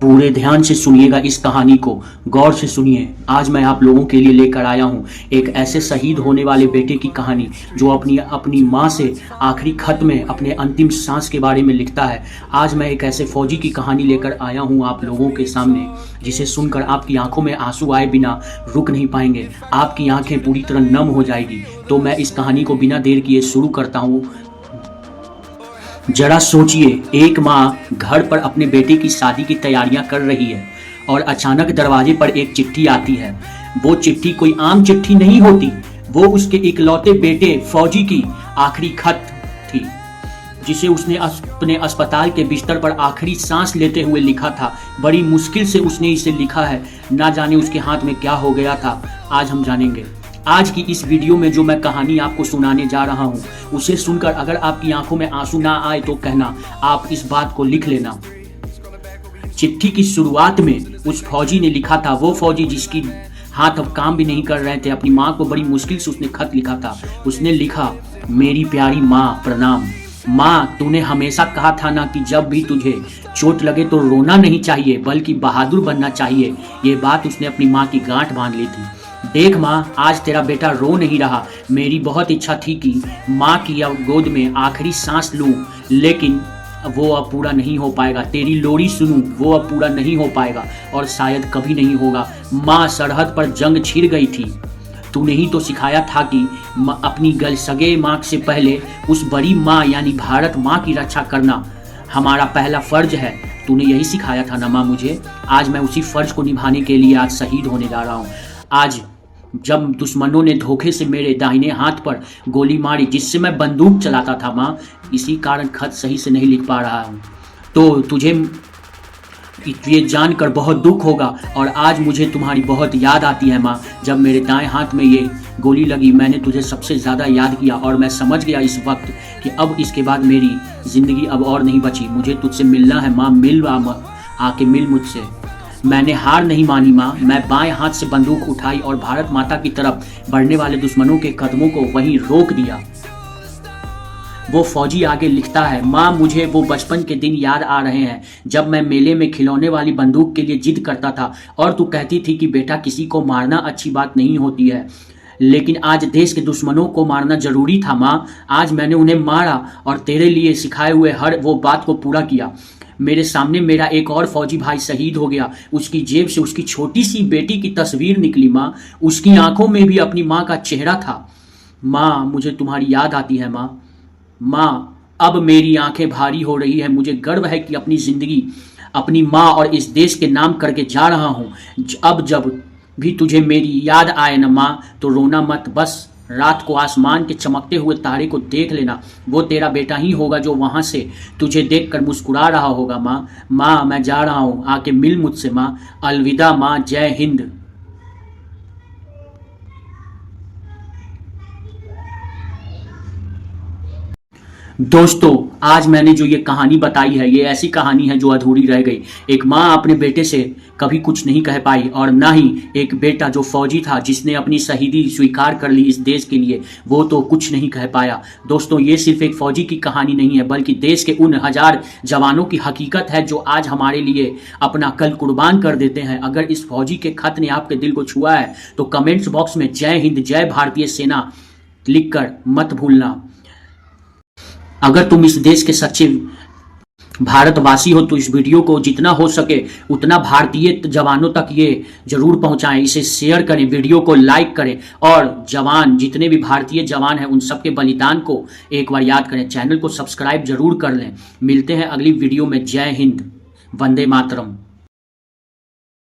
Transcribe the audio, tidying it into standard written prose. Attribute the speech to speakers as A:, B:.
A: पूरे ध्यान से सुनिएगा, इस कहानी को गौर से सुनिए। आज मैं आप लोगों के लिए लेकर आया हूँ एक ऐसे शहीद होने वाले बेटे की कहानी जो अपनी माँ से आखिरी खत में अपने अंतिम सांस के बारे में लिखता है। आज मैं एक ऐसे फौजी की कहानी लेकर आया हूँ आप लोगों के सामने, जिसे सुनकर आपकी आंखों में आंसू आए बिना रुक नहीं पाएंगे, आपकी आंखें पूरी तरह नम हो जाएगी। तो मैं इस कहानी को बिना देर किए शुरू करता हूँ। जरा सोचिए, एक माँ घर पर अपने बेटे की शादी की तैयारियां कर रही है और अचानक दरवाजे पर एक चिट्ठी आती है। वो चिट्ठी कोई आम चिट्ठी नहीं होती, वो उसके इकलौते बेटे फौजी की आखिरी खत थी, जिसे उसने अपने अस्पताल के बिस्तर पर आखिरी सांस लेते हुए लिखा था। बड़ी मुश्किल से उसने इसे लिखा है, ना जाने उसके हाथ में क्या हो गया था। आज हम जानेंगे। आज की इस वीडियो में जो मैं कहानी आपको सुनाने जा रहा हूँ, उसे सुनकर अगर आपकी आंखों में आंसू ना आए तो कहना, आप इस बात को लिख लेना। चिट्ठी की शुरुआत में उस फौजी ने लिखा था, वो फौजी जिसकी हाथ अब काम भी नहीं कर रहे थे, अपनी माँ को बड़ी मुश्किल से उसने खत लिखा था। उसने लिखा, मेरी प्यारी माँ प्रणाम। माँ, तूने हमेशा कहा था ना कि जब भी तुझे चोट लगे तो रोना नहीं चाहिए बल्कि बहादुर बनना चाहिए। ये बात उसने अपनी माँ की गांठ बांध ली थी। देख माँ, आज तेरा बेटा रो नहीं रहा। मेरी बहुत इच्छा थी कि माँ की गोद में आखिरी सांस लूं, लेकिन वो अब पूरा नहीं हो पाएगा। तेरी लोरी सुनूं, वो अब पूरा नहीं हो पाएगा और शायद कभी नहीं होगा। माँ, सरहद पर जंग छिड़ गई थी। तूने ही तो सिखाया था कि अपनी सगे माँ से पहले उस बड़ी माँ यानी भारत माँ की रक्षा करना हमारा पहला फर्ज है। तूने यही सिखाया था ना माँ मुझे। आज मैं उसी फर्ज को निभाने के लिए आज शहीद होने जा रहा हूँ। आज जब दुश्मनों ने धोखे से मेरे दाहिने हाथ पर गोली मारी, जिससे मैं बंदूक चलाता था माँ, इसी कारण खत सही से नहीं लिख पा रहा हूँ। तो तुझे ये जानकर बहुत दुख होगा और आज मुझे तुम्हारी बहुत याद आती है माँ। जब मेरे दाएं हाथ में ये गोली लगी, मैंने तुझे सबसे ज़्यादा याद किया और मैं समझ गया इस वक्त कि अब इसके बाद मेरी ज़िंदगी अब और नहीं बची। मुझे तुझसे मिलना है माँ, आके मिल मुझसे। मैंने हार नहीं मानी माँ। मैं बाएं हाथ से बंदूक उठाई और भारत माता की तरफ बढ़ने वाले दुश्मनों के कदमों को वहीं रोक दिया। वो फौजी आगे लिखता है, माँ, मुझे वो बचपन के दिन याद आ रहे हैं जब मैं मेले में खिलौने वाली बंदूक के लिए जिद करता था और तू कहती थी कि बेटा, किसी को मारना अच्छी बात नहीं होती है, लेकिन आज देश के दुश्मनों को मारना जरूरी था माँ। आज मैंने उन्हें मारा और तेरे लिए सिखाए हुए हर वो बात को पूरा किया। मेरे सामने मेरा एक और फौजी भाई शहीद हो गया। उसकी जेब से उसकी छोटी सी बेटी की तस्वीर निकली माँ। उसकी आंखों में भी अपनी माँ का चेहरा था। माँ, मुझे तुम्हारी याद आती है माँ। माँ, अब मेरी आंखें भारी हो रही है। मुझे गर्व है कि अपनी जिंदगी अपनी माँ और इस देश के नाम करके जा रहा हूँ। अब जब भी तुझे मेरी याद आए ना माँ, तो रोना मत। बस रात को आसमान के चमकते हुए तारे को देख लेना। वो तेरा बेटा ही होगा जो वहां से तुझे देखकर मुस्कुरा रहा होगा माँ। माँ, मैं जा रहा हूँ, आके मिल मुझसे माँ। अलविदा माँ, जय हिंद। दोस्तों, आज मैंने जो ये कहानी बताई है, ये ऐसी कहानी है जो अधूरी रह गई। एक माँ अपने बेटे से कभी कुछ नहीं कह पाई और ना ही एक बेटा जो फौजी था जिसने अपनी शहीदी स्वीकार कर ली इस देश के लिए, वो तो कुछ नहीं कह पाया। दोस्तों, ये सिर्फ एक फौजी की कहानी नहीं है, बल्कि देश के उन हजार जवानों की हकीकत है जो आज हमारे लिए अपना कल कुर्बान कर देते हैं। अगर इस फौजी के खत ने आपके दिल को छुआ है तो कमेंट्स बॉक्स में जय हिंद, जय भारतीय सेना लिखकर मत भूलना। अगर तुम इस देश के सच्चे भारतवासी हो तो इस वीडियो को जितना हो सके उतना भारतीय जवानों तक ये जरूर पहुंचाएं। इसे शेयर करें, वीडियो को लाइक करें और जवान, जितने भी भारतीय जवान हैं, उन सबके बलिदान को एक बार याद करें। चैनल को सब्सक्राइब जरूर कर लें। मिलते हैं अगली वीडियो में। जय हिंद, वंदे मातरम।